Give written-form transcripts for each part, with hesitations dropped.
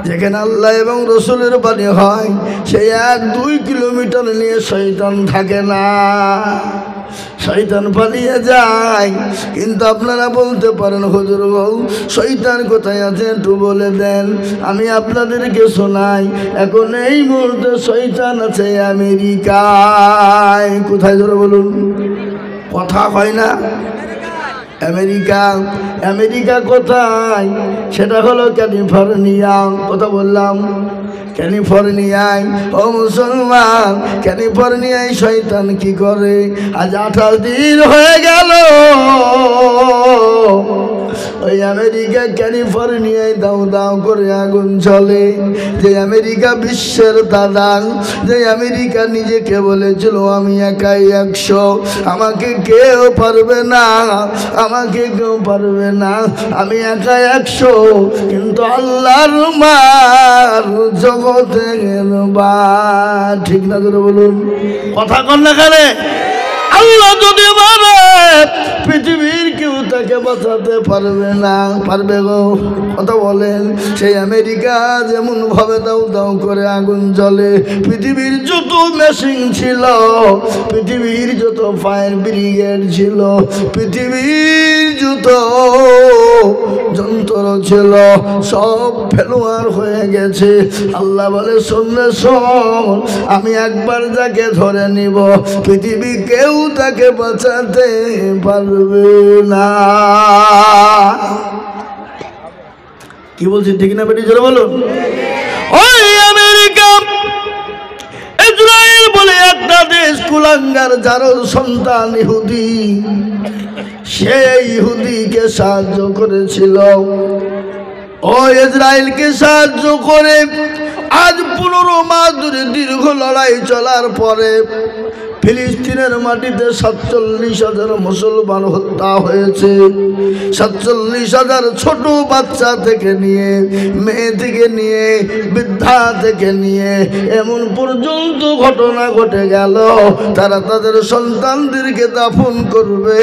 যেখানে আল্লাহ এবং রসুলের বাণী হয় সেই 1-2 কিলোমিটার নিয়ে শয়তান থাকে না, শয়তান পালিয়ে যায়। কিন্তু আপনারা বলতে পারেন হুজুর গো শয়তান কোথায় আছে একটু বলে দেন, আমি আপনাদেরকে শোনাই। এখন এই মুহূর্তে শয়তান আছে আমেরিকায়। কোথায় জোরে বলুন, কথা হয় না? আমেরিকা। আমেরিকা কোথায়? সেটা হলো ক্যালিফোর্নিয়া। কথা বললাম ক্যালিফোর্নিয়ায়। ও মুসলমান, ক্যালিফোর্নিয়ায় শয়তান কি করে? আজ 28 দিন হয়ে গেল ওই আমেরিকা ক্যালিফোর্নিয়ায় দাও দাও করে আগুন চলে। যে আমেরিকা বিশ্বের দাদা, যে আমেরিকা নিজেকে বলেছিল আমি একাই 100, আমাকে কেউ পারবে না, আমাকে কেউ পারবে না, আমি একাই 100। কিন্তু আল্লাহর মার জগতের বা, ঠিক না জোরে বলুন, কথা কন না কেন? আল্লাহ যদি মারে পৃথিবীর কেউ তাকে বাঁচাতে পারবে না। পারবে গো? কথা বলেন। সেই আমেরিকা যেমন ভাবে দাও দাও করে আগুন জ্বলে, পৃথিবীর যত মেশিন ছিল, পৃথিবীর যত ফায়ার ব্রিগেড ছিল, পৃথিবীর যত যন্ত্র ছিল সব ফেলোয়ার হয়ে গেছে। আল্লাহ বলে শুনলে শোন, আমি একবার যাকে ধরে নিব পৃথিবী কেউ তাকে বাঁচাতে পারবে না। কি বলছি ঠিক না বেটি জোরে বলুন? ওই আমেরিকা ইসরায়েল বলে একটা দেশ, কুলাঙ্গার যার সন্তান ইহুদি, সেই ইহুদিকে সাহায্য করেছিল। ও ইসরায়েলকে সাহায্য করে আজ 15 মাস ধরে দীর্ঘ লড়াই চলার পরে ফিলিস্তিনের মাটিতে 47,000 মুসলমান হত্যা হয়েছে। 47,000 ছোট বাচ্চা থেকে নিয়ে, মেয়ে থেকে নিয়ে, বৃদ্ধা থেকে নিয়ে এমন পর্যন্ত ঘটনা ঘটে গেল। তারা তাদের সন্তানদেরকে দাফন করবে,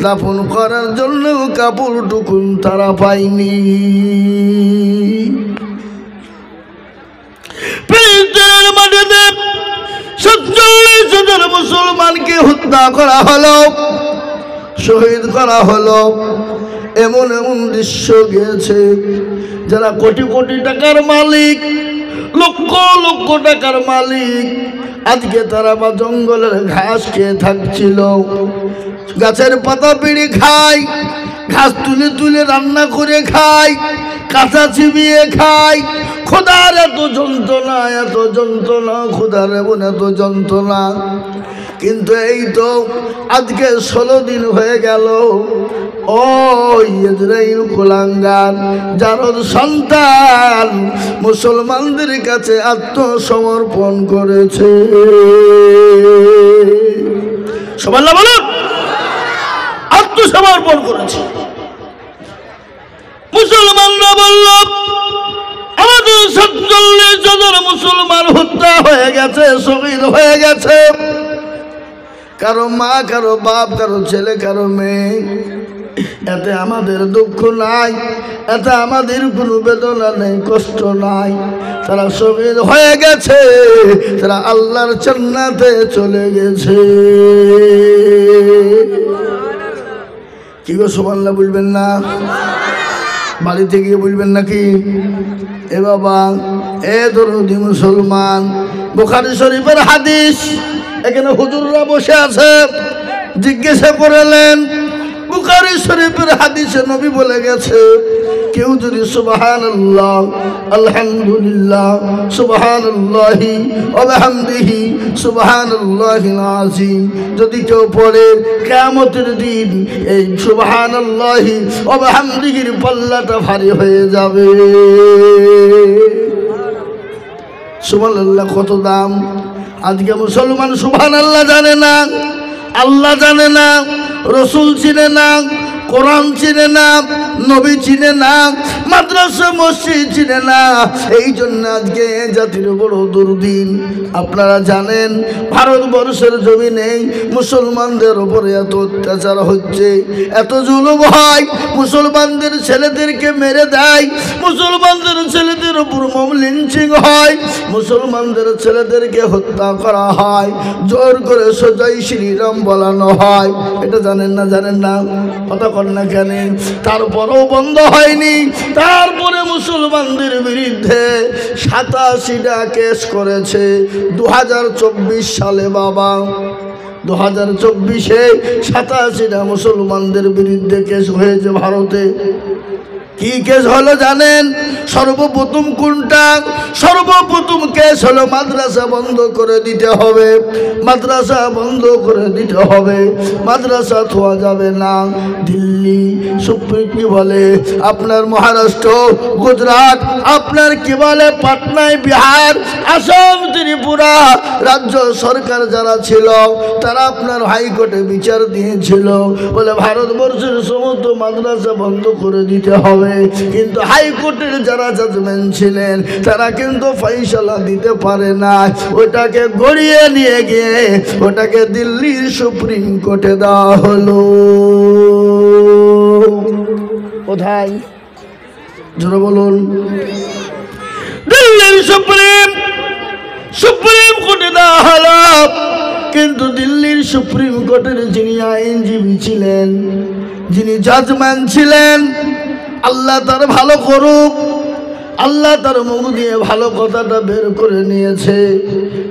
দাফন করার জন্য কাপড় টুকুন তারা পায়নি। ফিলিস্তিনের মাটিতে 47,000 মুসলমানকে হত্যা করা হলো, শহীদ করা হলো। এমন এমন দৃশ্য গিয়েছে, যারা কোটি কোটি টাকার মালিক, লক্ষ লক্ষ টাকার মালিক, আজকে তারা বা জঙ্গলের ঘাস খেয়ে থাকছিল, গাছের পাতা পেড়ে খায়, ঘাস তুলে তুলে রান্না করে খায়, কাঁচা চিবিয়ে খায়। খোদার এত যন্ত্রণা, এত যন্ত্রণা, খোদার এমন এত যন্ত্রণা। কিন্তু এই তো আজকে 16 দিন হয়ে গেল ওই ইসরায়েল কুলাঙ্গার যার সন্তান মুসলমানদের কাছে আত্মসমর্পণ করেছে। সবাই বলুন, আত্মসমর্পণ করেছে। মুসলমানরা বলল আমাদের 47,000 মুসলমান হত্যা হয়ে গেছে, শহীদ হয়ে গেছে। কারো মা, কারো বাপ, কারো ছেলে, কারো মেয়ে। এতে আমাদের দুঃখ নাই, এতে আমাদের কোনো বেদনা নেই, কষ্ট নাই। তারা শহীদ হয়ে গেছে, তারা আল্লাহর জান্নাতে চলে গেছে। কি গো সুবহানাল্লাহ বলবেন না? বাড়িতে গিয়ে বলবেন নাকি? এ বাবা, এ দরদি মুসলমান, বুখারী শরীফের হাদিস, এখানে হুজুররা বসে আছে, জিজ্ঞাসা করলেন বুখারী শরীফের হাদিসে নবী বলে গেছে, কেউ যদি সুবহানাল্লাহ, আলহামদুলিল্লাহ, সুবহানাল্লাহি ওয়া বিহামদিহি, সুবহানাল্লাহিল আযীম যদি কেউ পড়ে, কিয়ামতের দিন এই সুবহানাল্লাহি ওয়া বিহামদিহির পাল্লাটা ভারী হয়ে যাবে। সুবহানাল্লাহ কত দাম! আজকে মুসলমান সুবহানাল্লাহ জানে না, আল্লাহ জানে না, রসুল চিনে না, কোরআন চিনে না, নবী চিনে না, মাদ্রাসা মসজিদ চিনে না। এই জন্য আজকে জাতির বড় দুর্দিন। আপনারা জানেন ভারতবর্ষের জমিনে মুসলমানদের উপরে এত অত্যাচার হচ্ছে, এত জুলুম হয়, মুসলমানদের ছেলেদেরকে মেরে দেয়, মুসলমানদের ছেলেদের হিন্দুদের উপর মব লিঞ্চিং হয়, মুসলমানদের ছেলেদেরকে হত্যা করা হয়, জোর করে সোজাই শ্রীরাম বলানো হয়। এটা জানেন না? জানেন না? কথা কর না কেন? তারপরেও বন্ধ হয়নি। তারপরে মুসলমানদের বিরুদ্ধে 87টা কেস করেছে 2024 সালে। বাবা 2024-এ 87টা মুসলমানদের বিরুদ্ধে কেস হয়েছে ভারতে। কি কেস হলো জানেন? সর্বপ্রথম কোনটা? সর্বপ্রথম কেস হলো মাদ্রাসা বন্ধ করে দিতে হবে, মাদ্রাসা বন্ধ করে দিতে হবে, মাদ্রাসা থোয়া যাবে না। দিল্লি সুপ্রিম কি বলে, আপনার মহারাষ্ট্র, গুজরাট, আপনার কি বলে পাটনায়, বিহার, আসাম, ত্রিপুরা রাজ্য সরকার যারা ছিল তারা আপনার হাইকোর্টে বিচার দিয়েছিল, বলে ভারতবর্ষের সমস্ত মাদ্রাসা বন্ধ করে দিতে হবে। কিন্তু হাইকোর্টের যারা জাজমেন্ট ছিলেন তারা কিন্তু ফয়সালা দিতে পারে না, ওটাকে গড়িয়ে নিয়ে গিয়ে ওটাকে দিল্লির সুপ্রিম কোর্টে দেওয়া হলো। কোথায়? জোরে বলুন। দিল্লির সুপ্রিম কোর্টে দেওয়া হলো। কিন্তু দিল্লির সুপ্রিম কোর্টের যিনি আইনজীবী ছিলেন, যিনি জাজম্যান ছিলেন, আল্লাহ তার ভালো করুক, আল্লাহ তার মুখ দিয়ে ভালো কথাটা বের করে নিয়েছে।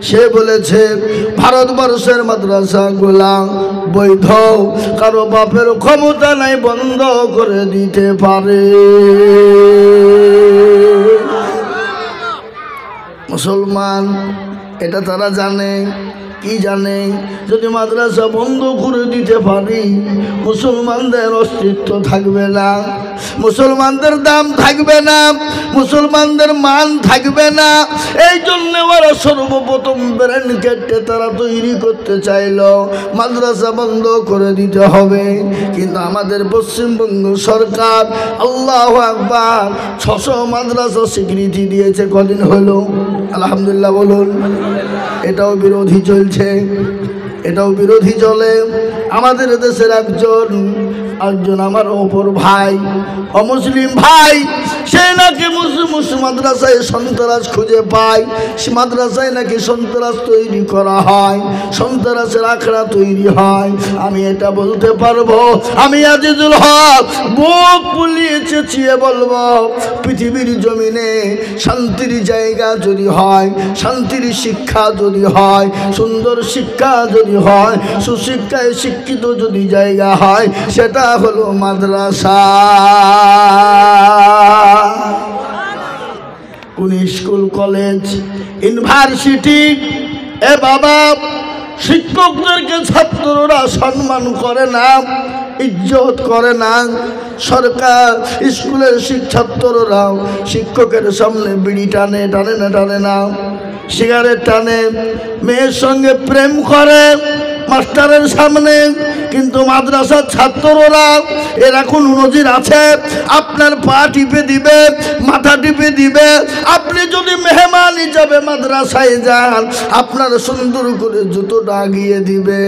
সে বলেছে ভারতবর্ষের মাদ্রাসাগুলা বৈধ, কারো বাপের ক্ষমতা নাই বন্ধ করে দিতে পারে। মুসলমান এটা তারা জানে। কি জানে? যদি মাদ্রাসা বন্ধ করে দিতে পারি মুসলমানদের অস্তিত্ব থাকবে না, মুসলমানদের দাম থাকবে না, মুসলমানদের মান থাকবে না। এই জন্য ওরা সর্বপ্রথম ব্রেন কেটে তারা তৈরি করতে চাইল মাদ্রাসা বন্ধ করে দিতে হবে। কিন্তু আমাদের পশ্চিমবঙ্গ সরকার আল্লাহু আকবার 600 মাদ্রাসা স্বীকৃতি দিয়েছে। কদিন হলো? আলহামদুলিল্লাহ বলুন। এটাও বিরোধী চলছে, এটাও বিরোধী চলে। আমাদের দেশের একজন আমার অপর ভাই, অমুসলিম ভাই, সে নাকি মাদ্রাসায় সন্ত্রাস খুঁজে পায়, সে মাদ্রাসায় নাকি সন্ত্রাস তৈরি করা হয়, সন্ত্রাসের আখড়া তৈরি হয়। আমি এটা বলতে পারবো, আমি আজিজুল হক বুক ফুলিয়ে চেঁচিয়ে বলবো, পৃথিবীর জমিনে শান্তির জায়গা যদি হয়, শান্তির শিক্ষা যদি হয়, সুন্দর শিক্ষা যদি হয়, সুশিক্ষায় শিক্ষিত যদি জায়গা হয়, সেটা হলো মাদ্রাসা। কোন স্কুল, কলেজ, ইউনিভার্সিটি, এ বাবা শিক্ষকদেরকে ছাত্ররা সম্মান করে না, ইজ্জত করে না। সরকার স্কুলের ছাত্ররাও শিক্ষকের সামনে বিড়ি টানে, টানে না টানে না, সিগারেট টানে, মেয়ের সঙ্গে প্রেম করে মাস্টারের সামনে। কিন্তু মাদ্রাসার ছাত্ররা এরা কোন নজির আছে? আপনার পা টিপে দিবে, মাথা টিপে দিবে। আপনি যদি মেহমান হিসাবে মাদ্রাসায় যান, আপনার সুন্দর করে জুতোটা আগিয়ে দিবে,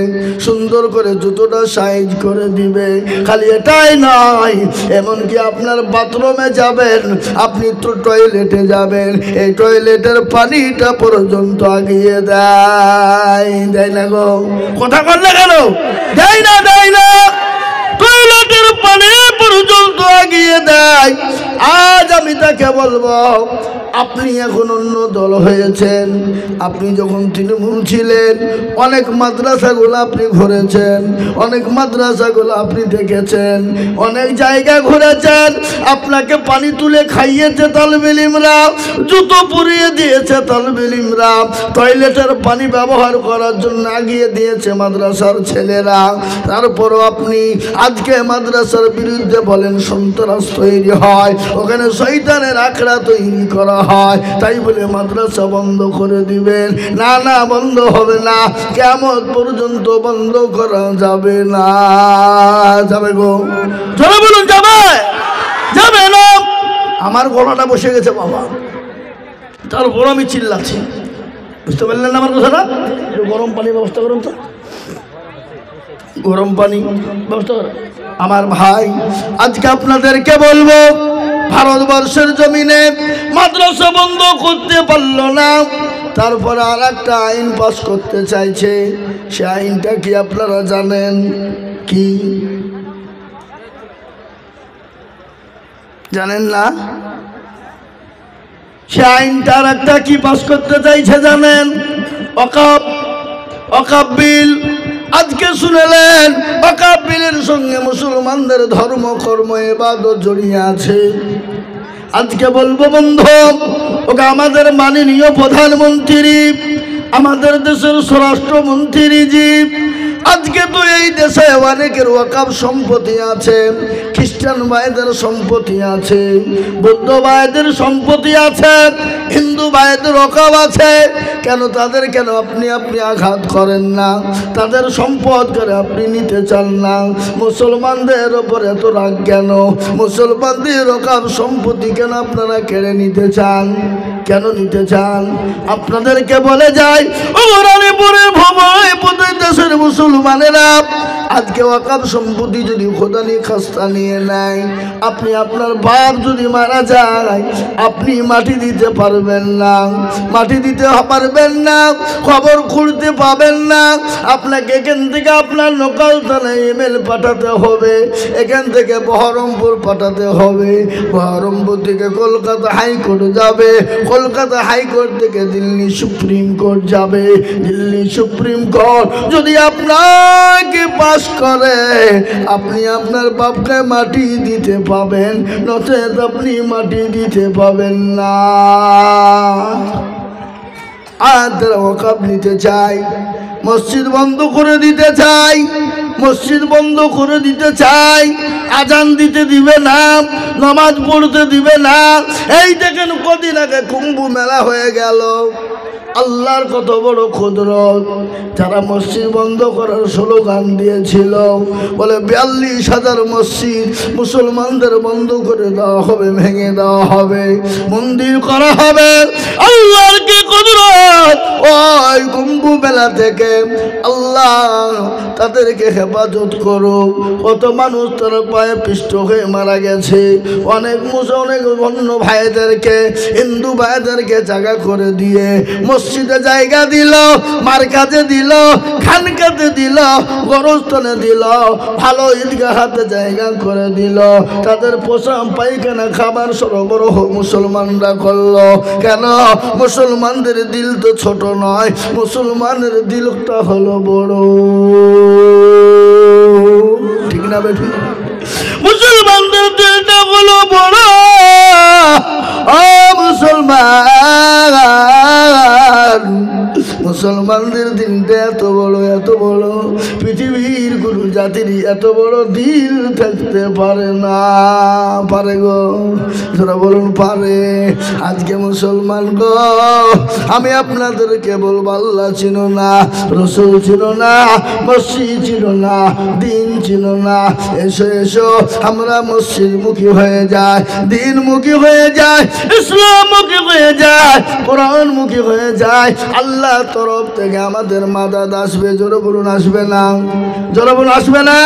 সুন্দর করে জুতোটা সাইজ করে দিবে। খালি এটাই নয়, এমনকি আপনার বাথরুমে যাবেন, আপনি তো টয়লেটে যাবেন, এই টয়লেটের পানিটা পর্যন্ত আগিয়ে দেয় না গো? কথা বললে কেন? দেয় না, দেয় না। টয়লেটের পানি পর্যন্ত আগিয়ে দেয়। আজ আমি তাকে বলবো, আপনি এখন অন্য দল হয়েছেন। আপনি যখন তৃণমূল ছিলেন অনেক মাদ্রাসাগুলো আপনি ঘুরেছেন, অনেক মাদ্রাসাগুলো আপনি দেখেছেন, অনেক জায়গা ঘুরেছেন। আপনাকে পানি তুলে খাইয়েছে তালবে ইলমরা, জুতো পরিয়ে দিয়েছে তালবে ইলমরা, টয়লেটের পানি ব্যবহার করার জন্য আগিয়ে দিয়েছে মাদ্রাসার ছেলেরা। তারপরও আপনি আজকে মাদ্রাসার বিরুদ্ধে বলেন সন্ত্রাস তৈরি হয়, ওখানে শয়তানের আখড়া তৈরি করা হয়, তাই বলে মাদ্রাসা বন্ধ করে দিবেন? না না, বন্ধ হবে না, কিয়ামত পর্যন্ত বন্ধ করা যাবে না। যাবে গো? চলো বলুন, যাবে? যাবে না? আমার গলাটা বসে গেছে বাবা, তারপর আমি চিল্লাচ্ছি। বুঝতে পারলেন না আমার কথাটা? একটু গরম পানির ব্যবস্থা করুন তো, গরম পানি ব্যবস্থা করেন। আমার ভাই, আজকে আপনাদেরকে বলবো, ভারতবর্ষের জমিনে মাদ্রাসা বন্ধ করতে পারল না, তারপরে আর একটা আইন পাস করতে চাইছে। সে আইনটা কি আপনারা জানেন? কি জানেন না? সে আইনটা আর একটা কি পাস করতে চাইছে জানেন? ওয়াকফ, ওয়াকফ বিল। আজকে শুনলেন ওয়াকফ বিলের সঙ্গে মুসলমানদের ধর্ম কর্ম ইবাদত জড়িয়ে আছে। আজকে বলবো বন্ধু, ওকে আমাদের মাননীয় প্রধানমন্ত্রী, আমাদের দেশের স্বরাষ্ট্রমন্ত্রী জি, আজকে তো এই দেশে অনেকের ওয়াকফ সম্পত্তি আছে, খ্রিস্টান ভাইদের সম্পত্তি আছে, বৌদ্ধ ভাইদের সম্পত্তি আছে, হিন্দু ভাইদের ওয়াকফ আছে। কেন তাদের কেন আপনি আঘাত করেন না? তাদের সম্পদ করে আপনি নিতে চান না? মুসলমানদের ওপর এত রাগ কেন? মুসলমানদের ওয়াকফ সম্পত্তি কেন আপনারা কেড়ে নিতে চান? কেন নিতে চান? আপনাদেরকে বলে যায় ও রানীপুরের ভবয় প্রত্যেক দেশের মুসলমানেরা, আজকে ওয়াকফ সম্পত্তি যদি খোদানি খাস্তা নিয়ে নেয়, আপনি আপনার বাপ যদি মারা যায়, আপনি মাটি দিতে পারবেন না, মাটি দিতে পারবেন না, খবর খুঁড়তে পাবেন না। আপনাকে এখান থেকে আপনার লোকাল থানায় ইমেল পাঠাতে হবে, এখান থেকে বহরমপুর পাঠাতে হবে, বহরমপুর থেকে কলকাতা হাইকোর্ট যাবে, কলকাতা হাইকোর্ট থেকে দিল্লি সুপ্রিম কোর্ট যাবে, দিল্লি সুপ্রিম কোর্ট যদি আপনাকে পাস করে, আপনি আপনার বাপকে মাটি দিতে পাবেন, নচেত আপনি মাটি দিতে পাবেন না। আর ওয়াকফ নিতে চাই, মসজিদ বন্ধ করে দিতে চাই, মসজিদ বন্ধ করে দিতে চাই, আজান দিতে দিবে না, নামাজ পড়তে দিবে না। এই দেখেন কদিন আগে কুম্ভ মেলা হয়ে গেল, আল্লাহর কত বড় কুদরত। যারা মসজিদ বন্ধ করার স্লোগান দিয়েছিল, বলে 42,000 মসজিদ মুসলমানদের বন্ধ করে দেওয়া হবে, ভেঙে দেওয়া হবে, মন্দির করা হবে। আল্লাহর কি কুদরত! ওই কুম্ভ মেলা থেকে আল্লাহ তাদেরকে হেফাজত করো। কত মানুষ তার পায়ে পিষ্ট হয়ে মারা গেছে, অনেক অন্য ভাইদেরকে, হিন্দু ভাইদেরকে জায়গা করে দিয়ে মসজিদে জায়গা দিল, মার্কাজে দিল, খানকাতে দিল, গরস্থানে দিল, ভালো ঈদগাহাতে জায়গা করে দিল। তাদের পোশাক পায়খানা খাবার সরবরাহ মুসলমানরা করলো। কেন? মুসলমানদের দিল তো ছোট নয়, মুসলমানের দিলটা হলো বড়। ঠিক না বেঠি? মুসলমানদের দিলটা হলো বড়। ও মুসলমান, মুসলমানদের দিনটা এত বড়, এত বড়, পৃথিবীর কোনো জাতির এত বড় দিল থাকতে পারে না। পারে গো? যারা বলুন পারে। আজকে মুসলমান গো, আমি আপনাদেরকে বলবো, আল্লাহ চিনো না, রসুল চিনো না, মসজিদ চিনো না, দিন চিনো না। এসো এসো, আমরা মসজিদ মুখী হয়ে যায়, দিন মুখী হয়ে যায়, ইসলাম মুখী হয়ে যায়, কোরআন মুখী হয়ে যায়। আল্লাহ তরফ থেকে আমাদের মাদাদ আসবে। জোরে বলুন আসবে না? জোরে বলুন আসবে না?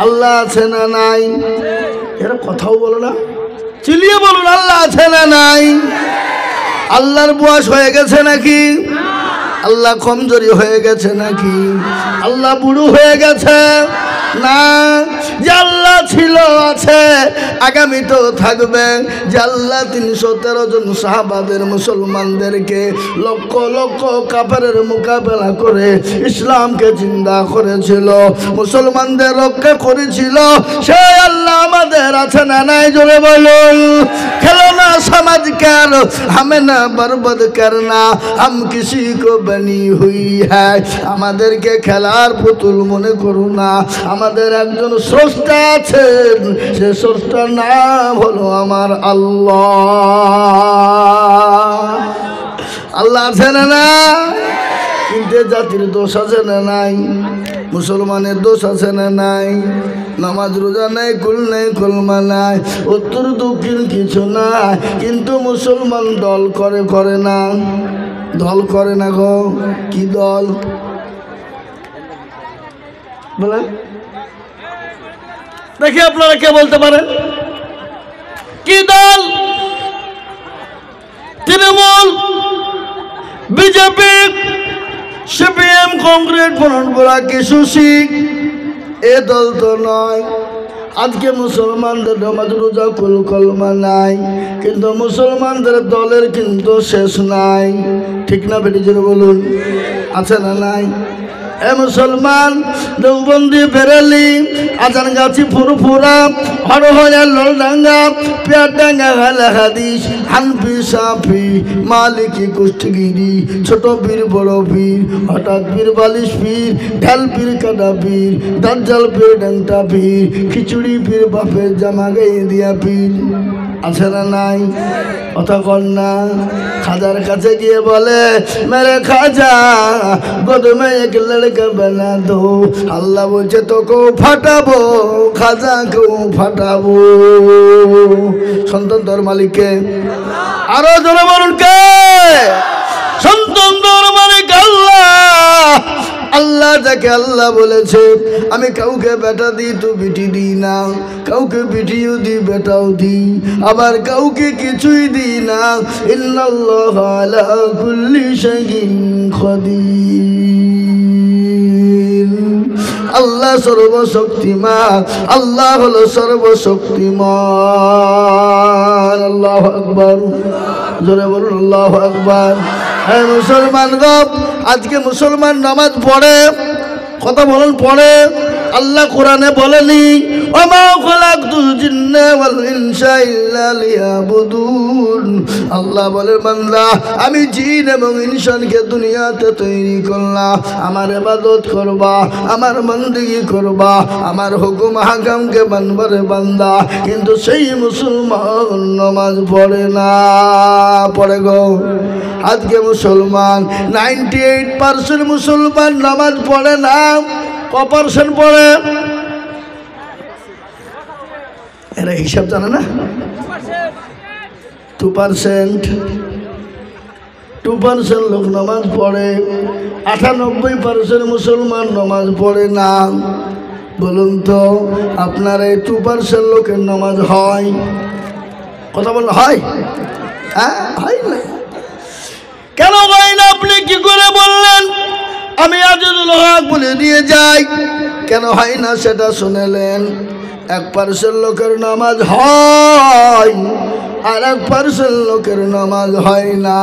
আল্লাহ আছে না নাই? এরা কথাও বলো না, চিলিয়ে বলুন আল্লাহ আছে না নাই? আল্লাহর বয়স হয়ে গেছে নাকি? আল্লাহ কমজোরি হয়ে গেছে নাকি? আল্লাহ বুড়ো হয়ে গেছে না? যে আল্লাহ ছিল, আছে, আগামী তো থাকবে। যে আল্লাহ 313 জন সাহাবাদের মুসলমানদেরকে লক্ষ লক্ষ কাফেরের মোকাবেলা করে ইসলামকে জিন্দা করেছিল, মুসলমানদের রক্ষা করেছিল, সে আল্লাহ আমাদের আছে না নাই? জোরে বলুন। খেলনা সমাজ কার हमें ना बर्बाद करना, हम किसी को बनी हुई है। আমাদেরকে খেলার পুতুল মনে করো না, আমাদের একজন স্রষ্টা আছেন, সে স্রষ্টার নাম হলো আমার আল্লাহ। আল্লাহ আছে না না? কিন্তু জাতির দোষ আছে না নাই? মুসলমানের দোষ আছে না নাই? নামাজ রোজা নাই, কুল নাই, কলমা নাই, উত্তর দক্ষিণ কিছু নাই, কিন্তু মুসলমান দল করে, করে না? দল করে না গো? কি দল বলেন দেখি? আপনারা কে বলতে পারেন? কি দল? তৃণমূল, বিজেপি, সিপিএম, কংগ্রেস, ফ্রন্টরা কিছু শিখ। এ দল তো নয়। আজকে মুসলমানদের নামাজ রোজা কলমা নাই, কিন্তু মুসলমানদের দলের কিন্তু শেষ নাই। ঠিক না বেটিজের বলুন, আছে না নাই? এ মুসলমান, দেওবন্দি, বেরেলি, আজান গাছি, ফুরফুরা, হরহরা, ললডাঙ্গা, পেয়ারডাঙ্গা, হালা হাদিস, হানফি, সাফি, মালিকি, কুষ্টিগিরি, ছোট পীর, বড় পীর, হঠাৎ পীর, বালিশ পীর, ঢাল পীর, কাটা পীর, দাজ্জাল পীর, ডেংটা পীর, খিচুড়ি পীর, বাপের জামা গায়ে দিয়া পীর। আছে না নাই? কথা কর না। খাজার কাছে গিয়ে বলে, মেরে খাজা গদমে এক লড়কা বানা দো। আল্লাহ বলছে তোকেও ফাটাবো, খাজাকেও ফাটাবো। সন্তান তোর মালিককে? আরো জোরে বলুন কে? সন্তান তোর মালিক আল্লাহ। আল্লাহ যাকে আল্লাহ বলেছে, আমি কাউকে বেটা দিই তো বিটি দিই না, কাউকে বিটিও দিই বেটাও দিই, আবার কাউকে কিছুই দিই না। ইন্নাল্লাহা আলা কুল্লি শাইইন কাদির। আল্লাহ সর্বশক্তিমান, আল্লাহ হলো সর্বশক্তিমান। আল্লাহু আকবার, জোরে বলুন আল্লাহু আকবার। হ্যাঁ মুসলমান গো, আজকে মুসলমান নামাজ পড়ে, কথা বলেন পড়ে। আল্লাহ কোরআনে বলেনি, ওমা খালাকতুল জিন্না ওয়াল ইনসা ইল্লা লিয়াবুদুন। আল্লাহ বলে, বান্দা আমি জিন এবং ইনসানকে দুনিয়াতে তৈরি করলাম আমার ইবাদত করবা, আমার বندگی করবা, আমার হুকুম হাকামকে মানবারে বান্দা। কিন্তু সেই মুসলমান নামাজ পড়ে না। পড়ে গো আজকে মুসলমান 98% মুসলমান নামাজ পড়ে না। কপারসেন্ট পড়ে? এরা হিসাব জানে না। 2% লোক নামাজ পড়ে, 98% মুসলমান নামাজ পড়ে না। বলুন তো আপনার এই 2% লোকের নামাজ হয়? কথা বলেন হয়? হ্যাঁ হয় না। কেন হয় না আপনি কি করে বললেন? আমি আজিজুল হক বলে দিয়ে যাই, কেন হয় না সেটা শুনেলেন। 1% লোকের নামাজ হয়, আর 1% লোকের নামাজ হয় না।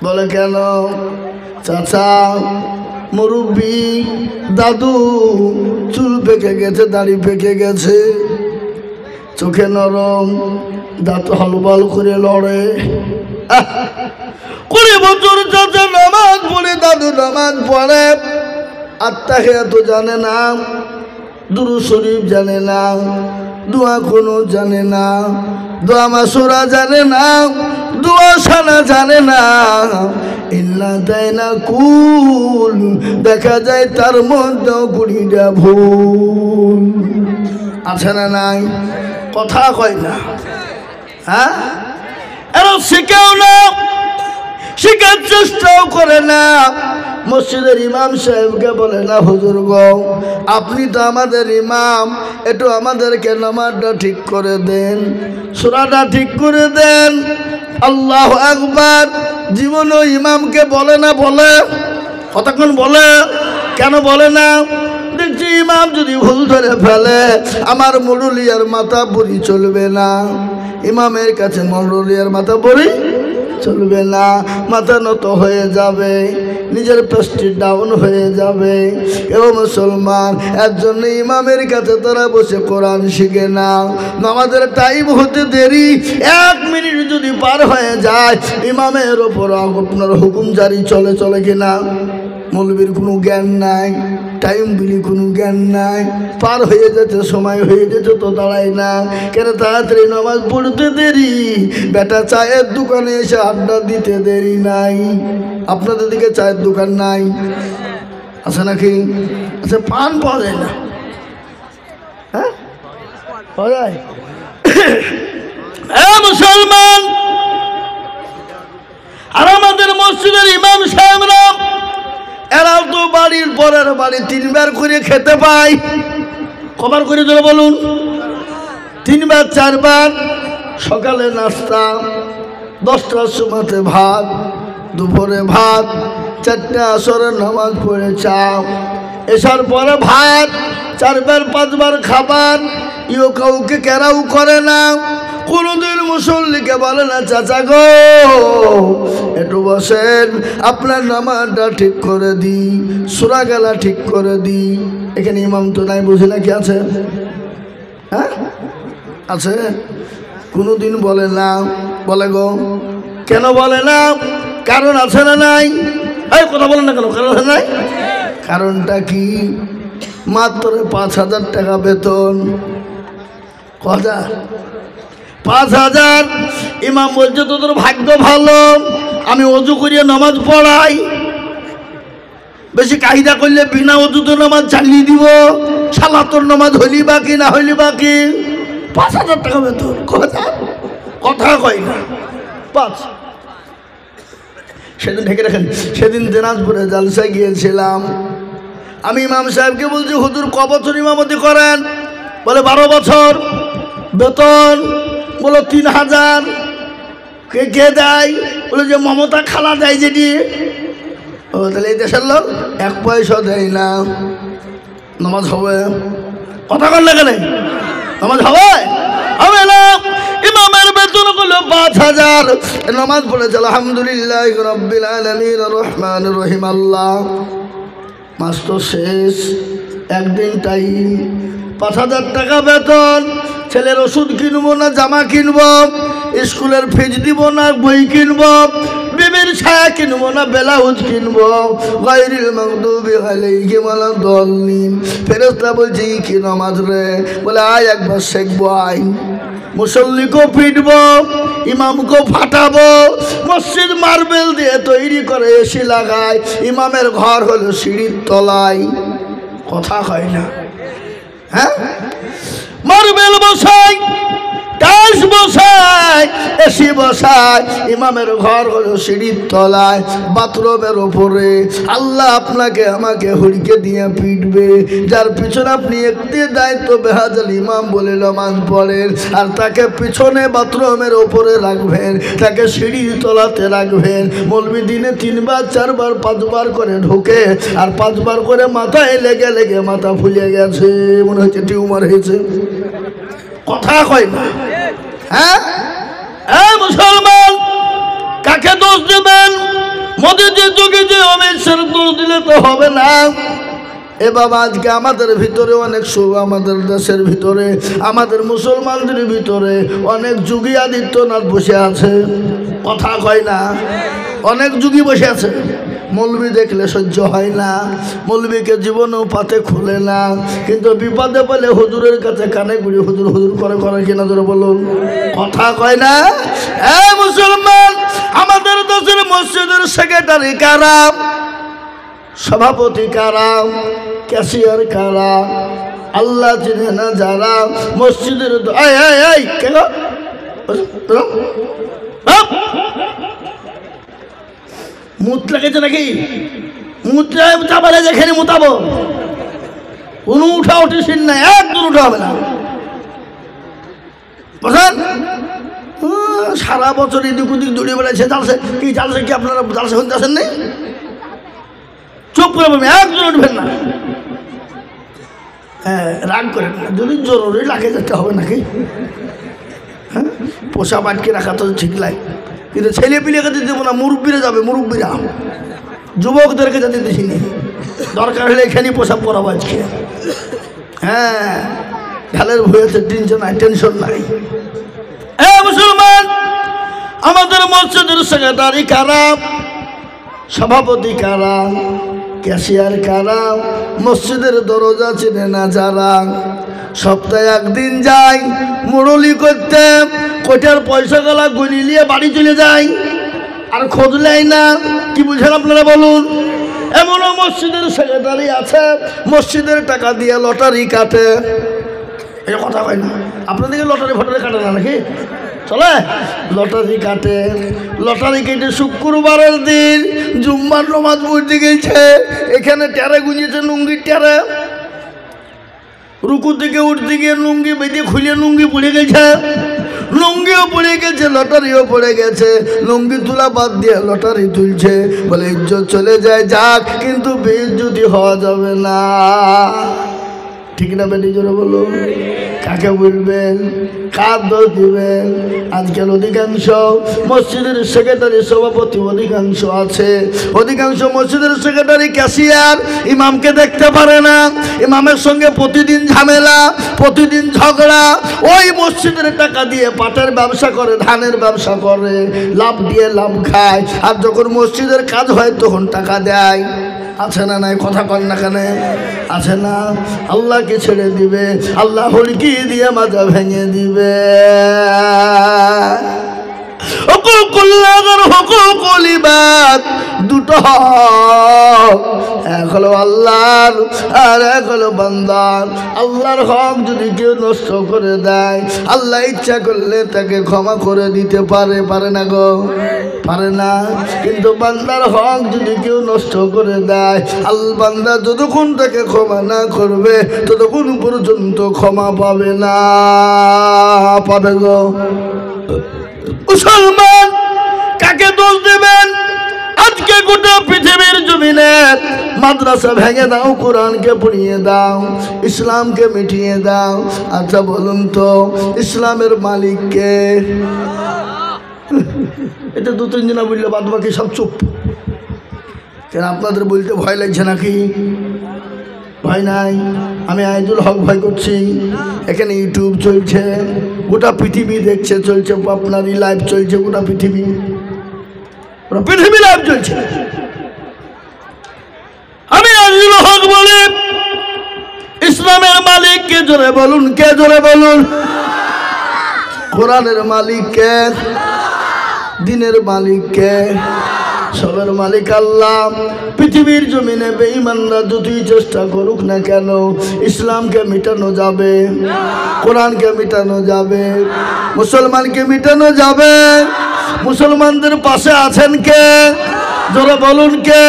বলে কেন? চাচা, মুরব্বি, দাদু চুল পেকে গেছে, দাড়ি পেকে গেছে, চোখে নরম, দাঁত হলবল করে লড়ে। 20 বছর চাচা নামাজ পড়ে, দাদু নামাজ পড়ে, আত্তাহিয়াত জানে না, দুরূদ শরীফ জানে না, দোয়া কোনো জানে না, দোয়া মাসুরা জানে না, দোয়া সানা জানে না। ইন্না দাইনা কুল, দেখা যায় তার মধ্যেও 20টা ভুল। আছে না নাই? কথা কয় না। হ্যাঁ, এরা শিখেও না, শিখার চেষ্টাও করে না। মসজিদের ইমাম সাহেবকে বলে না, হুজুর গো আপনি তো আমাদের ইমাম, একটু আমাদেরকে নামাজটা ঠিক করে দেন, সূরাটা ঠিক করে দেন। আল্লাহু আকবার। জীবনও ইমামকে বলে না। বলে কতক্ষণ বলে? কেন বলে না? দেখছি ইমাম যদি ভুল ধরে ফেলে, আমার মুরুলিয়ার মাথা বড়ি চলবে না। ইমামের কাছে মুরুলিয়ার মাথা বড়ি চলবে না, মাথা নত হয়ে যাবে, নিজের প্রেস্টিজ ডাউন হয়ে যাবে। এও মুসলমান, এর জন্য ইমামের কাছে তারা বসে কোরআন শিখে না। নামাজের টাইম হতে দেরি, 1 মিনিট যদি পার হয়ে যায়, ইমামের ওপর আপনার হুকুম জারি চলে। চলে কিনা? মৌলবীর কোনো জ্ঞান নাই, টাইম বিলি কোনো জ্ঞান নাই, পার হয়ে যাচ্ছে, সময় হয়ে যাচ্ছে তো দাঁড়ায় না। কেন? তাড়াতাড়ি নামাজ পড়তে দেরি, বেটা চায়ের দোকানে এসে আড্ডা দিতে দেরি নাই। আপনাদের দিকে চায়ের দোকান নাই? আছে নাকি? আচ্ছা, পান পাওয়া যায় না? হ্যাঁ পাওয়া যায়। মুসলমান, আর আমাদের মসজিদের ইমাম সাহেবরা, এরাও তো বাড়ির পরের বাড়ি 3 বার করে খেতে পায়। কবার করে ধরে বলুন? 3 বার 4 বার সকালে নাস্তা, 10টার সময়তে ভাত, দুপুরে ভাত, 4টে আসরের নামাজ পড়ে চা, এসার পরে ভাত, 4 বার 5 বার খাবার। ইও কাউকে কেরাও করে না, কোনদিন মুসল্লিকে বলে না চাচা গো একটু বসেন, আপনার নামাজটা ঠিক করে দিই, সূরা গেলা ঠিক করে দিই। এখানে ইমাম তো নাই, বুঝি না কি আছে? হ্যাঁ আছে? কোনোদিন বলে না? বলে গো কেন বলে না? কারণ আছে না নাই? এই কথা বলেন না কেন? কারণ আছে নাই? কারণটা কি? মাত্র 5,000 টাকা বেতন। কথা 5,000। ইমাম বলছে তোদের ভাগ্য ভালো, আমি অজু করিয়ে নামাজ পড়াই, বেশি কাহিদা করলে বিনা অজুতে নামাজ চালিয়ে দিব, শালা তোর নামাজ হইলি বাকি না হইলি বাকি। 5,000 টাকা বেতন। কথা কয় না। 5। সেদিন ঢেকে রাখেন, সেদিন দিনাজপুরে জালসায় গিয়েছিলাম। আমি ইমাম সাহেবকে বলছি হুজুর ক বছর ইমামতি করেন? বলে 12 বছর। বেতন? বলো 3,000। কে দেয়? বলে যে মমতা খালা দেয় যেটি। ও তাহলে এই দেশের লোক 1 পয়সা দেয় না। নামাজ হবে? কথা কর না কেন? নামাজ হবে? হবে না। ইমামের বেতন হলো 5,000। নামাজ পড়েছে আলহামদুলিল্লাহ রাব্বিল আলামিন রহমানির রহিম। আল্লাহ মাস তো শেষ, একদিন টাইম, 5,000 টাকা বেতন। ছেলের ওষুধ কিনবো না জামা কিনবো, স্কুলের ফিজ দিব না বই কিনবো, বিবির ছায়া কিনবো না ব্লাউজ কিনবো। গায়রিল মাগদুবি আলাইহিম ওয়ালাদ-দাল্লিন। ফেরেশতা বলছে কি নামাজ রে? বলে আয় একবার শিখবো, আয়। মুসল্লিকেও পিটবো, ইমামকেও ফাটাবো। মসজিদ মার্বেল দিয়ে তৈরি করে এসি লাগায়, ইমামের ঘর হলো সিঁড়ির তলায়। কথা হয় না? হ্যাঁ, মার্বেল বসাই, টাইলস বসাই, এসি বসাই, ইমামের ঘর হলো সিঁড়ির তলায়, বাথরুমের ওপরে। আল্লাহ আপনাকে আমাকে হুড়কে দিয়ে পিটবে, যার পিছনে আপনি একটি দায়িত্ব বেহাজাল ইমাম বলে নামাজ পড়েন, আর তাকে পিছনে বাথরুমের ওপরে রাখবেন, তাকে সিঁড়ির তলাতে রাখবেন। মৌলবি দিনে 3 বার 4 বার 5 বার করে ঢোকে, আর 5 বার করে মাথায় লেগে লেগে মাথা ফুলে গেছে, মনে হচ্ছে টিউমার হয়েছে। কথা কয় না? হ্যাঁ মুসলমান, কাকে দোষ দেবেন? মোদীজির যুগে যে অমিত শাহ দোষ দিলে তো হবে না। এ বাবা, আজকে আমাদের ভিতরে অনেক আমাদের দেশের ভিতরে, আমাদের মুসলমানদের ভিতরে অনেক যুগী আদিত্যনাথ বসে আছে। কথা কয় না? অনেক যুগী বসে আছে। মৌলবি দেখলে সহ্য হয় না, মৌলবিকে জীবনেও পাতে খুলে না, কিন্তু বিপদে পেলে হুজুরের কাছে কানে গুড়ি হুজুর হুজুর করে কিনা ধরে বলুন। কথা কয় না? মুসলমান, আমাদের দেশের মসজিদের সেক্রেটারি কারা, সভাপতি কারা, ক্যাশিয়ার কারা? আল্লাহ চিনে না যারা মসজিদের কেন মুত লেগেছে নাকি? মুদ্রা চাপালে যেখানে মুতাবো, কোনো উঠা উঠি সিন নাই, একদম উঠা হবে না। বুঝলেন? সারা বছর এদিক ওদিক দৌড়িয়ে বেড়াচ্ছে। জালসে কি? জালসে কি আপনারা জালসে শুনতে আসেন নাই? চুপ করে বলবেন, একজন উঠবেন না। হ্যাঁ, রাগ করেন না, যদি জরুরি লাগে যেতে হবে নাকি? হ্যাঁ, পোষা বাটকে রাখা তো ঠিক লাগে, কিন্তু ছেলে পিলেকে দিতে দেবো না। মুরব্বীরা যাবে, মুরব্বীরা, যুবকদেরকে যাতে দেখিনি। দরকার হলে এখানেই পোশাক পরাবো আজকে। হ্যাঁ, ঢালের ভুয়েতে টেনশন নাই। মুসলমান, আমাদের মসজিদের সেক্রেটারি কারা, সভাপতি কারা, ক্যাশিয়ার কারা, মসজিদের দরজা চিনে না যারা, সপ্তাহে একদিন যায় মুরলি করতে, কোটার পয়সা গলা গুলি নিয়ে বাড়ি চলে যায়, আর খোঁজ নেয় না। কি বুঝেন আপনারা বলুন? এমনও মসজিদের সেক্রেটারি আছে, মসজিদের টাকা দিয়ে লটারি কাটে। এই কথা হয় না? আপনাদেরকে লটারি ফটারি কাটে না নাকি? চলে লটারি কাটে। লটারি কেটে শুক্রবারের দিন জুম্মার নামাজ পড়তে গেছে, এখানে টেরে গুঁজেছে, লুঙ্গির টেরে। রুকু থেকে উঠতে গিয়ে লুঙ্গি বেঁধে খুলে লুঙ্গি পড়ে গেছে, লুঙ্গিও পড়ে গেছে, লটারিও পড়ে গেছে। লুঙ্গি তোলা বাদ দিয়ে লটারি তুলছে, বলে ইজ্জত চলে যায় যাক, কিন্তু বেইজ্জতি হওয়া যাবে না। ঠিক না বেটি? জোরে বলুন। কাকে বলবেন? কার দোষ দিবেন? আজকাল অধিকাংশ মসজিদের সেক্রেটারি সভাপতি অধিকাংশ আছে, অধিকাংশ মসজিদের সেক্রেটারি ক্যাশিয়ার ইমামকে দেখতে পারে না, ইমামের সঙ্গে প্রতিদিন ঝামেলা, প্রতিদিন ঝগড়া। ওই মসজিদের টাকা দিয়ে পাটের ব্যবসা করে, ধানের ব্যবসা করে, লাভ দিয়ে লাভ খায়, আর যখন মসজিদের কাজ হয় তখন টাকা দেয়। আছে না নাই? কথা কন না কেন? আছে না? আল্লাহকে ছেড়ে দিবে, আল্লাহ হলকি দিয়ে মাজা ভেঙে দিবে। দুটো এক হলো আল্লাহর আর এক হলো বান্দার। আল্লাহর হক যদি কেউ নষ্ট করে দেয়, আল্লাহ ইচ্ছা করলে তাকে ক্ষমা করে দিতে পারে, পারে না গো? পারে না। কিন্তু বান্দার হক যদি কেউ নষ্ট করে দেয়, আল্লাহ বান্দা যতক্ষণ তাকে ক্ষমা না করবে ততক্ষণ পর্যন্ত ক্ষমা পাবে না। পাবে গো? মুসলমান কাকে দোষ দেবেন? আজকে গোটা পৃথিবীর জমিনে মাদ্রাসা ভেঙে দাও, কোরআনকে পড়িয়ে দাও, ইসলামকে মিটিয়ে দাও। আচ্ছা বলুন তো, ইসলামের মালিক কে? এটা দু তিন জনা বললে বাদ বাকি সব চুপ। কেন আপনাদের বলতে ভয় লাগছে নাকি? ভয় নাই। আমি আইজুল হক ভয় করছি। এখানে ইউটিউব চলছে, গোটা পৃথিবী দেখছে, চলছে আপনারই লাইভ চলছে, গোটা পৃথিবী, পৃথিবী লাইভ চলছে। আমি আইজুল হক বলি, ইসলামের মালিক কে? জোরে বলুন। কে? জোরে বলুন। কোরআনের মালিক কে? দিনের মালিক কে? সবের মালিক আল্লাহ। পৃথিবীর জমিনে বেঈমানরা যতই চেষ্টা করুক না কেন, ইসলামকে মিটানো যাবে, কোরআনকে মিটানো যাবে, মুসলমানকে মিটানো যাবে। মুসলমানদের পাশে আছেন কে? জোরে বলুন কে?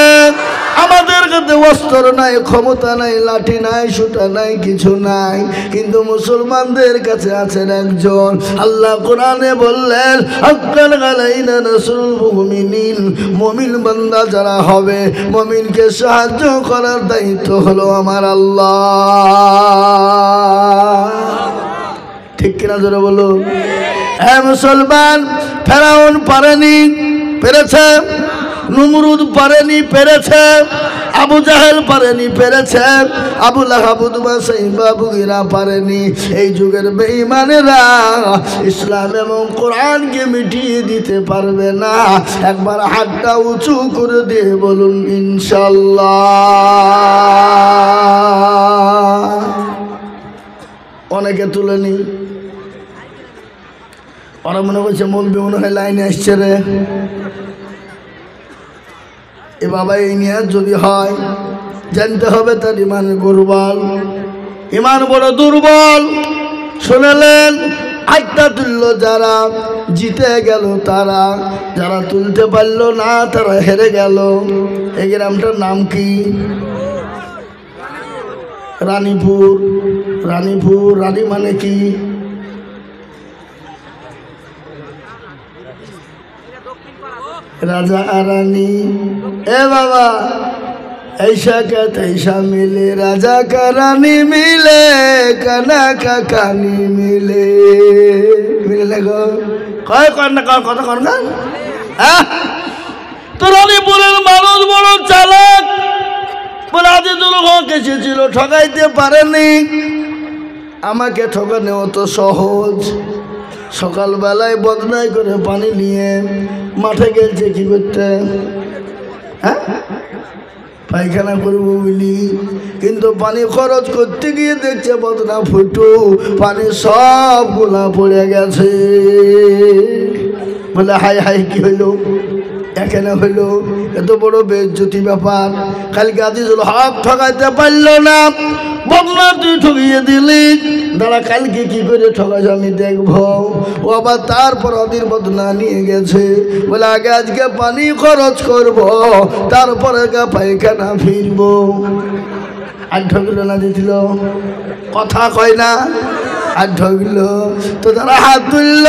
আমাদের কাছে অস্ত্র নাই, ক্ষমতা নাই, লাঠি নাই, সুতা নাই, কিছু নাই, কিন্তু মুসলমানদের কাছে আছেন একজন। আল্লাহ কোরআনে বললেন, হাক্কান আলাইনা নাসরুল মুমিনিন, মুমিন বান্দা যারা হবে, মুমিনকে সাহায্য করার দায়িত্ব হলো আমার আল্লাহ। ঠিক কিনা? জোরে বলুন। হ্যাঁ মুসলমান, ফেরাউন পারেনি, পেরেছে। নমরুদ পারেনি, পেরেছে। আবু জাহেল পারেনি, পেরেছে। আবু লাহাব, উতবা, সাইবা, আবু গিরা পারেনি। এই যুগের বেঈমানেরা ইসলাম এবং কোরআনকে মিটিয়ে দিতে পারবে না। একবার হাতটা উঁচু করে দিয়ে বলুন ইনশাআল্লাহ। অনেকে তুলেনি, ওরা মনে করছে মৌলবি মনে হয় লাইনে আসছে রে। এ বাবা, এই নিয়ে যদি হয় জানতে হবে তার ইমান দুর্বল, ইমান বড় দুর্বল। শুনলেন? আটটা তুলল যারা, জিতে গেল তারা, যারা তুলতে পারল না তারা হেরে গেল। এই গ্রামটার নাম কি? রানীপুর। রানীপুর, রানী মানে কি? রাজা আর রানী। এ বাবা, ऐसा का तैसा मिले, राजा का रानी मिले, काना का कानी मिले। मिले गो कय करना कय कथा कन গান। তো রানীপুরের মানুষ বড় চালাক, বলে আজিজুল হক এসেছিল, ঠকাইতে পারেনি। আমাকে ঠকানো অত সহজ। সকালবেলায় বদনাই করে পানি নিয়ে মাঠে গেছে কি করতে? হ্যাঁ, পায়খানা করবো বলি, কিন্তু পানি খরচ করতে গিয়ে দেখছে বদনা ফুটো, পানি সব গুলা পড়ে গেছে। বলে হাই হাই, কি হইলো? এখানে হইলো, এত বড় বেজ্জতি ব্যাপার। কালকে আজিজুল হক ঠকাইতে পারল না, বদনা তুই ঠকিয়ে দিলি, দাঁড়া কালকে কি করে ঠকাস আমি দেখবো। ও আবার তারপর ওদের বদনা নিয়ে গেছে, বলে আগে আজকে পানি খরচ করব, তারপরে পায়খানা ফিরবো। আর ঠকলো না দিছিল কথা কয় না আর ঠকলো তো যারা হাত তুলল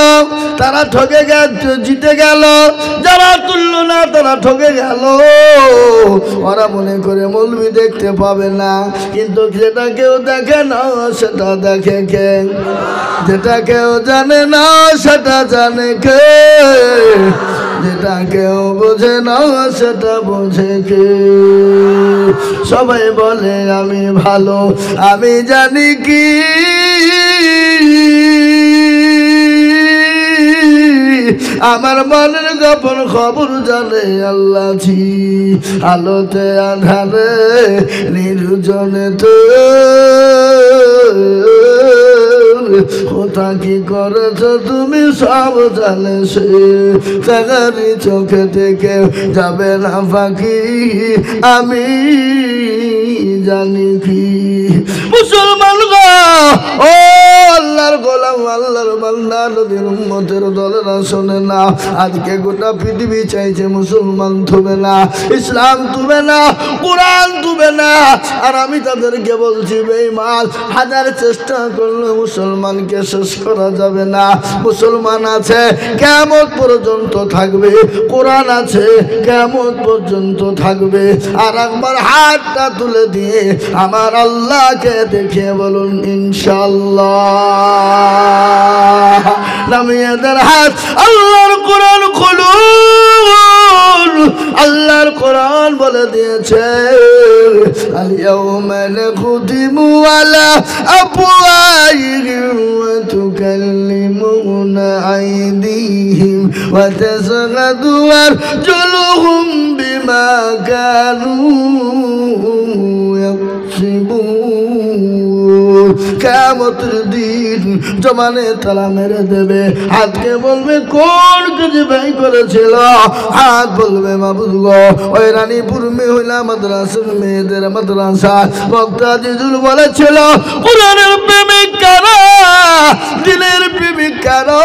তারা ঠকে জিতে গেল যারা তুললো না তারা ঠকে গেল ওরা মনে করে মৌলবি দেখতে পাবে না কিন্তু যেটা কেউ দেখে না সেটা দেখে কে যেটা কেউ জানে না সেটা জানে কে যেটা কেউ বোঝে না সেটা বোঝে কে সবাই বলে আমি ভালো আমি জানি কি আমার মনের গোপন খবর জানে আল্লাহ জি আলোতে আধারে নির্জনে তো কোথা কি করেছ তুমি সব জানে সে তাগারি চোখে থেকে যাবে না ফাঁকি আমি জানি কি মুসলমান গো ও আল্লাহর গোলাম আল্লাহর বান্দা নবীর উম্মতের দলেরা শোনে না আজকে গোটা পৃথিবী চাইছে মুসলমান থুবে না ইসলাম থুবে না কোরআন থুবে না আর আমি তাদেরকে বলছি বেঈমান হাজার চেষ্টা করলে মুসলমানকে শেষ করা যাবে না মুসলমান আছে কিয়ামত পর্যন্ত থাকবে কোরআন আছে কিয়ামত পর্যন্ত থাকবে আর একবার হাতটা তুলে দিয়ে আমার আল্লাহকে দেখিয়ে বলুন ইনশাআল্লাহ নামিয়ে দেন হাত আল্লাহর কোরআন খুলুন আল্লাহর কোরআন বলে দিয়েছে আল ইয়াউমা নাখতিমু আলা আফওয়াহিহিম ওয়া তুকাল্লিমুনা আইদিহিম ওয়া তাশহাদু আরজুলুহুম বিমা কানু ইয়াকসিবুন কিয়ামতের দিন জমানে তালা মেরে দেবে হাতকে বলবে কোন কাজ ভাই করেছিল হাত বলবে মাবুদ গো ওই রানীপুর মহিলা মাদ্রাসার মেয়েদের মাদ্রাসা বক্তা জিজুল বলেছিল কোরআনের প্রেমিক কারা দিনের প্রেমিক কারা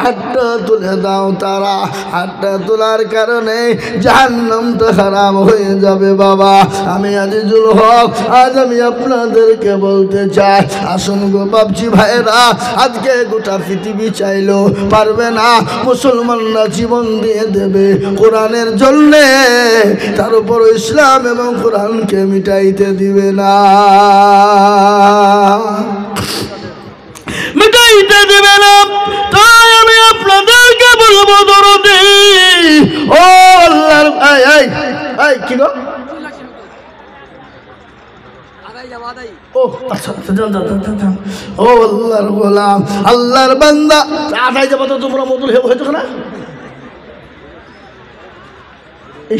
হাতটা তুলে দাও তারা হাতটা তোলার কারণে জাহান্নামটা হারাম হয়ে যাবে বাবা আমি আজিজুল হক আজ আমি আপনাদেরকে বলতে চাই আসুন গো বাপজি ভাইরা আজকে গোটা পৃথিবী চাইলো পারবে না মুসলমানরা জীবন দিয়ে দেবে কোরআনের জন্যে তার উপর ইসলাম এবং কোরআনকে মিটাইতে দিবে না মিটাইতে দিবে না তাই আমি আপনাদেরকে বলবো দরদি ও আল্লাহর এই কি গো ও আচ্ছা ও আল্লাহর গোলাম আল্লাহর বান্দা আঠাই যাবো তো তোমরা মধুর হয়েছো না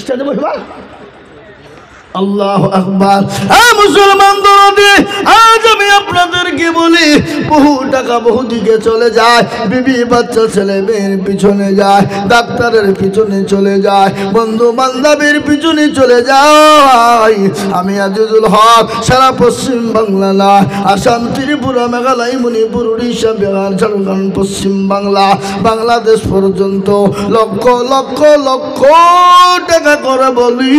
স্টাজে বসবা আল্লাহু আকবার মুসলমান দরদি আজ আমি আপনাদেরকে বলি বহু টাকা বহু দিকে চলে যায় বিবি বাচ্চা ছেলে মেয়ের পিছনে যায় ডাক্তারের পিছনে চলে যায় বন্ধু বান্ধবের পিছনে চলে যায় আমি আজিজুল হক সারা পশ্চিম বাংলা না আসাম ত্রিপুরা মেঘালয় মণিপুর উড়িষ্যা বিহার ঝাড়খণ্ড পশ্চিম বাংলা বাংলাদেশ পর্যন্ত লক্ষ লক্ষ লক্ষ টাকা করে বলি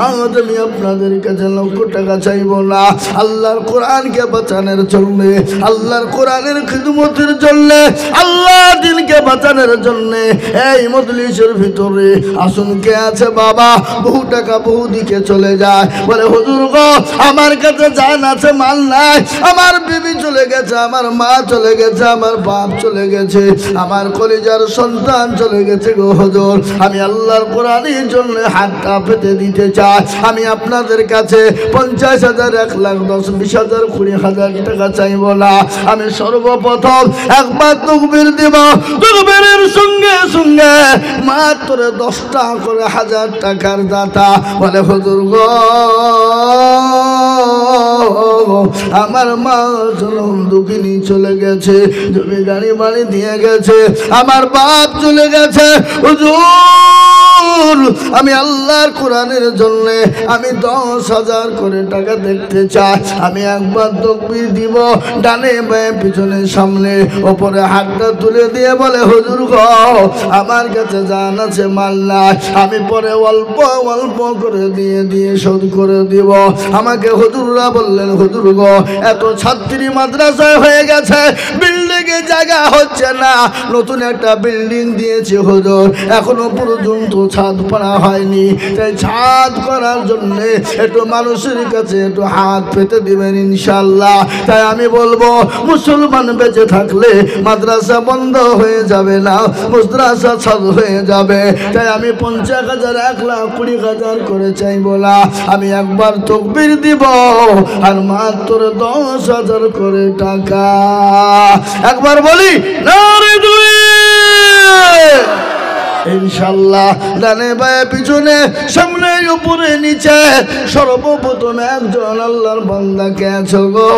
আজ আমি আপনাদের কাছে লক্ষ টাকা চাইব না আল্লাহর কোরআনকে বাঁচানোর জন্য আল্লাহর কোরআনের খিদমতের জন্য আল্লাহ দিনকে বাঁচানোর জন্য এই মজলিসের ভিতরে আসুন কে আছে বাবা বহু টাকা বহু দিকে চলে যায় বলে হুজুর গো আমার কাছে জান আছে মাল নাই আমার বিবি চলে গেছে আমার মা চলে গেছে আমার বাপ চলে গেছে আমার কলিজার সন্তান চলে গেছে গো হুজুর আমি আল্লাহর কোরআনের জন্য হাতটা পেতে দিতে চাই আমি আপনাদের কাছে 50,000 1 লাখ 10 20,000 20,000 টাকা চাইব না আমি সর্বপ্রথম একবার তাকবীর দিব তাকবীরের সঙ্গে সঙ্গে মাত্র 10 টাকা করে 1000 টাকার দাতা বলে হুজুর গো আমার মা জনম দুঃখিনী চলে গেছে জমি গাড়ি বাড়ি দিয়ে গেছে আমার বাপ চলে গেছে হুজুর হুজুর আমি আল্লাহর কোরআনের জন্য আমি 10,000 করে টাকা দেখতে চাই। আমি একবার তাকবীর দিব, ডানে বায়ে পিছনে সামনে ওপরে হাতটা তুলে দিয়ে বলে হুজুর গো আমার কাছে জান আছে মাল নাই, আমি পরে অল্প অল্প করে দিয়ে শোধ করে দিব। আমাকে হুজুররা বললেন হুজুর গো এত ছাত্রী মাদ্রাসায় হয়ে গেছে, বিল্ডিং এ জায়গা হচ্ছে না, নতুন একটা বিল্ডিং দিয়েছে হুজুর, এখনো পর্যন্ত ছাদ করা হয়নি, তাই ছাদ করার জন্য একটু মানুষের কাছে একটু হাত পেতে দিবেন ইনশাআল্লাহ। তাই আমি বলবো মুসলমান বেঁচে থাকলে মাদ্রাসা বন্ধ হয়ে যাবে না, মাদ্রাসা ছাদ হয়ে যাবে। তাই আমি 50,000 1,20,000 করে চাইবো না, আমি একবার তাকবীর দিব আর মাত্র 10,000 করে টাকা। একবার বলি নারে তাকবীর। ইনশাআল্লাহ ডানে বায়ে পিছনে সামনে উপরে নিচে সর্বপ্রথম একজন আল্লাহর বান্দাকে আছো গো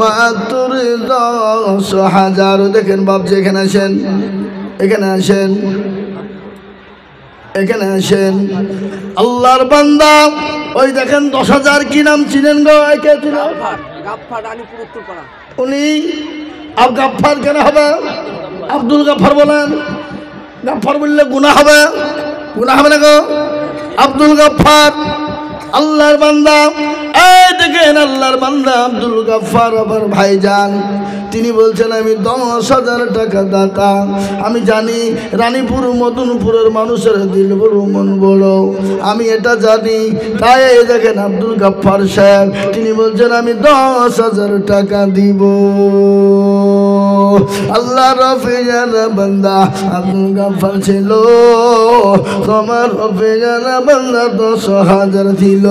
মাত্র 10,000। দেখেন বাপজি এখানে আসেন, এখানে আসেন, এখানে আসেন। আল্লাহর বান্দা ওই দেখেন 10,000 কি নাম চিনেন গো? কে চিনেন? উনি গাফফার কেন হবে? আব্দুল গাফফার বলেন, গাফফার বললে গুনাহ হবে, গুনাহ হবে না গো? আব্দুল গাফফার আল্লাহর বান্দা। এই দেখেন আল্লাহর বান্দা আব্দুল গাফফার আমার ভাইজান, তিনি বলছেন আমি 10,000 টাকা দাতা। আমি জানি রানীপুর মদনপুরের মানুষের দিল বড় মন বড়, আমি এটা জানি। তাই দেখেন আব্দুল গাফফার সাহেব তিনি বলছেন আমি 10,000 টাকা দিব। আল্লাহ রফিজানা বান্দা আব্দুল গাফফার ছিল, তোমার রফিজানা বান্দা 10,000 ছিল।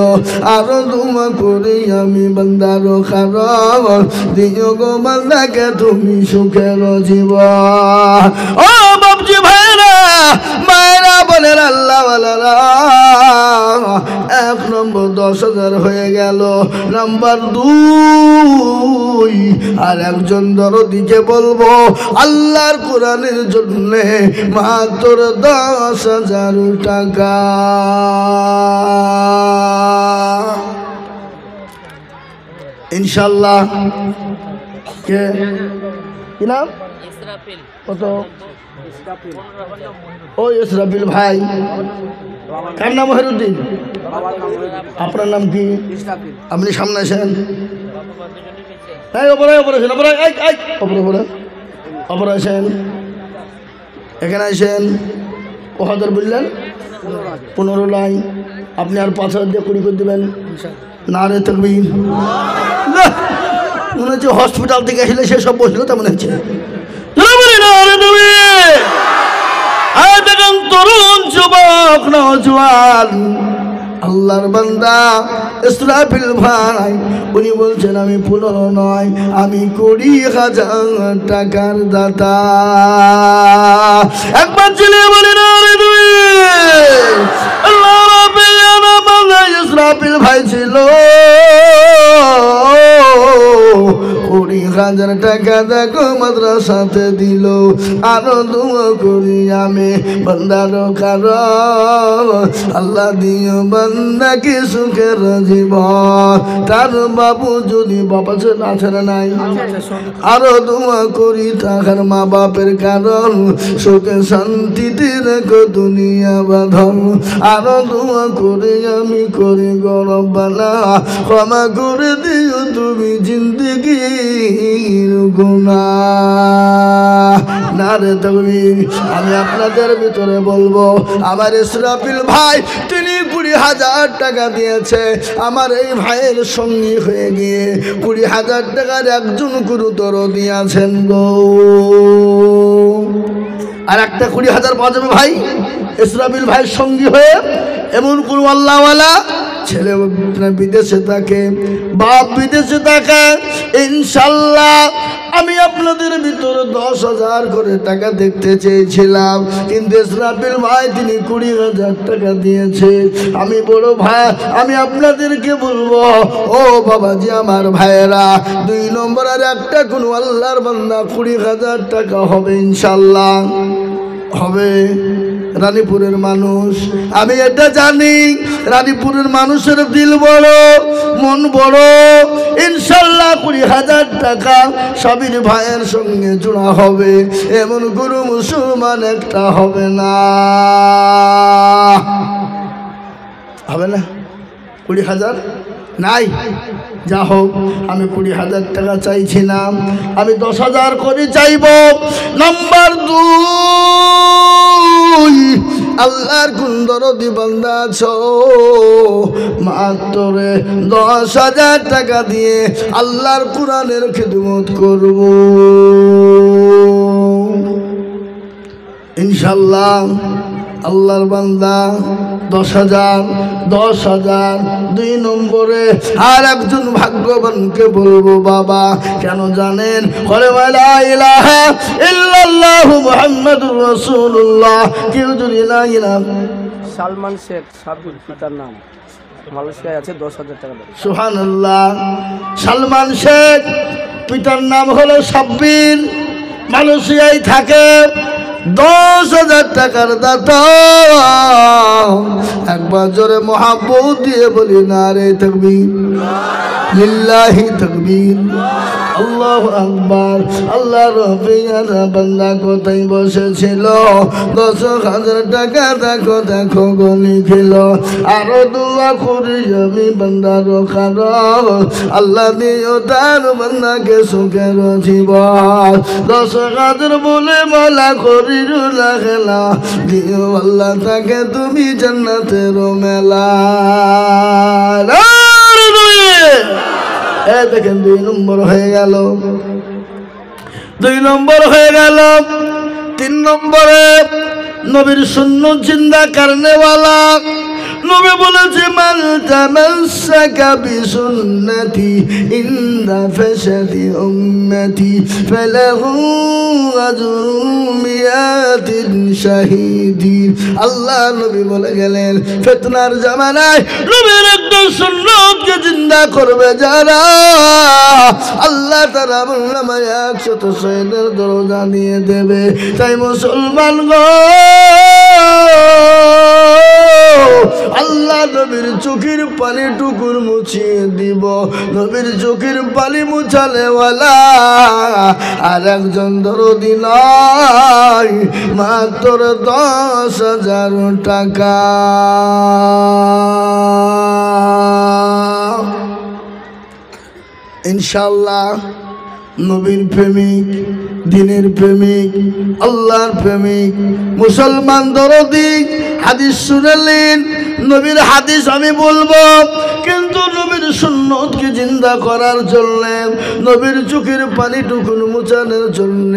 আরো দুমা করি আমি বান্দার কারণ দিও গো বান্দাকে তুমি সুখের জীবন। ও বাপজি ভাইরা মায়েরা বলেন আল্লাহ ওয়ালারা, 1 নম্বর 10,000 হয়ে গেল। নাম্বার 2 আর একজন দরদিকে বলবো আল্লাহর কোরআনের জন্য মাত্র 10,000 টাকা। ইনশাআল্লাহ। কে কি নাম? কত? ও ইসরাফিল ভাই। কার নাম? মহিরুদ্দিন। আপনার নাম কি? আপনি সামনে আসেন। ওপরে ওপরে আসেন, ওপরে ওপরে ওপরে ওপরে আসেন, এখানে আসেন। ও হাজার বললেন 15 লাই, আপনি আর 5,000 দিয়ে 20 করে দেবেন। নারে তাকবীর। মনে হচ্ছে হসপিটাল থেকে আসলে সেসব বসলো তেমন হচ্ছে। তরুণ যুবক নওজোয়ান আল্লাহর বান্দা ইসরাফিল ভাই উনি বলছেন আমি 15 নয় আমি 20,000 টাকার দাতা। একবার ছেলে বলে না আল্লাহ বান্দা ইসরাফিল ভাই ছিল 20,000 টাকা দেখো মাদ্রাসাতে দিল। আরো দোয়া করি আমি বান্দার কারণ আল্লাহ দিও বান্দাকে সুখের জীবন। তার বাবু যদি বাবা আছে না নাই, আরো দোয়া করি তাহার মা বাপের কারণ সুখে শান্তিতে রেখো দুনিয়া বাঁধন। আরো দোয়া করি আমি করি গরব বানা ক্ষমা করে দিও তুমি জিন্দেগির গুনাহ। নারে তাকবীর। আমি আপনাদের ভিতরে বলবো আমার ইসরাফিল ভাই তিনি 20,000 টাকা দিয়েছে আমার এই ভাইয়ের সঙ্গী হয়ে গিয়ে 20,000 টাকার একজন গুরুতর দিয়েছেন গো। আর একটা 20,000 পাওয়া যাবে ভাই ইসরাফিল ভাইয়ের সঙ্গী হয়ে। এমন কোন আল্লাহওয়ালা ছেলে বিদেশে থাকে, বাপ বিদেশে থাকে, ইনশাল্লাহ আমি আপনাদের ভিতরে 10,000 করে টাকা দেখতে চেয়েছিলাম, কিন্তু ইসরাফিল ভাই তিনি 20,000 টাকা দিয়েছে। আমি বড় ভাই আমি আপনাদেরকে বলবো ও বাবাজি আমার ভাইয়েরা 2 নম্বর আর একটা কোন আল্লাহর বান্দা 20,000 টাকা হবে ইনশাল্লাহ হবে। রানীপুরের মানুষ, আমি এটা জানি রানীপুরের মানুষের দিল বড়, মন বড়। ইনশাল্লাহ 20,000 টাকা সাবির ভাইয়ের সঙ্গে জোড়া হবে, এমন গুরু মুসলমান একটা হবে না, হবে না? 20,000 নাই, যা হোক আমি 20,000 টাকা চাইছি না, আমি 10,000 করে চাইব। নাম্বার 2, আল্লাহর কোন দরদি বান্দা আছো, মাত্র 10,000 টাকা দিয়ে আল্লাহর কোরআনের খিদমত করব ইনশাল্লাহ। আল্লাহর বান্দা 10,000 2 নম্বরে আর একজন ভাগ্যবানকে বলবো বাবা, কেন জানেন? লা ইলাহা ইল্লাল্লাহু মুহাম্মাদুর রাসূলুল্লাহ। কেউ যদি লা ইলাহা, সালমান শেখ সাবির পিতার নাম, মালয়েশিয়ায় আছে, 10,000 টাকা দেবে। সুবহানাল্লাহ। সালমান শেখ পিতার নাম হলো সাব্বির, মালয়েশিয়ায় থাকে, 10,000 টাকার দাতা। একবার জোরে মহাব্বত দিয়ে বলি নারে তাকবীর, লিল্লাহি তাকবীর, আল্লাহু আকবার। আল্লাহ রব্বিয়ার বান্দা কোথায় বসেছিল, 10,000 টাকা দেখো দেখো গনি খেল। আরো দোয়া করি আমি বান্দার খারাপ, আল্লাহ দিও তার বান্দাকে সুখের জীবন। 10,000 বলে মালা করি রুলা খেলা, দিও আল্লাহ তাকে তুমি জান্নাতের মেলা। দেখেন 2 নম্বর হয়ে গেল, 2 নম্বর হয়ে গেল। 3 নম্বরে নবীর সুন্নাত জিন্দা করনেওয়ালা। নবী বলেছে মান তামাসসাকা বিসুন্নতি ইনদা ফাসাদি উম্মতি ফালাহু আজরু মিয়াতিন শাহীদিন। আল্লাহ নবী বলে গেলেন ফিতনার জামানায় নবীর একদম সুন্নাতকে জিন্দা করবে যারা, আল্লাহ তাআলা আমলনামায় 100 শহীদের দরজা নিয়ে দেবে। তাই মুসলমান গো, আল্লাহ নবীর চোখের পানি টুকুর মুছিয়ে দিব। নবীর চোখের পানি মুছালেওয়ালা আর একজন দরদি নাই, মাত্র 10,000 টাকা। ইনশাল্লাহ নবীর প্রেমিক, দিনের প্রেমিক, আল্লাহর প্রেমিক, মুসলমান দরদি হাদিস শুনলেন। নবীর হাদিস আমি বলবো, কিন্তু নবীর সুন্নতকে জিন্দা করার জন্য, নবীর চোখের পানি টুকুন মুছানোর জন্য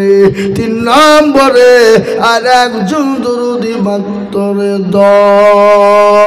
3 নম্বরে আর একজন দরদি মাত্র 10।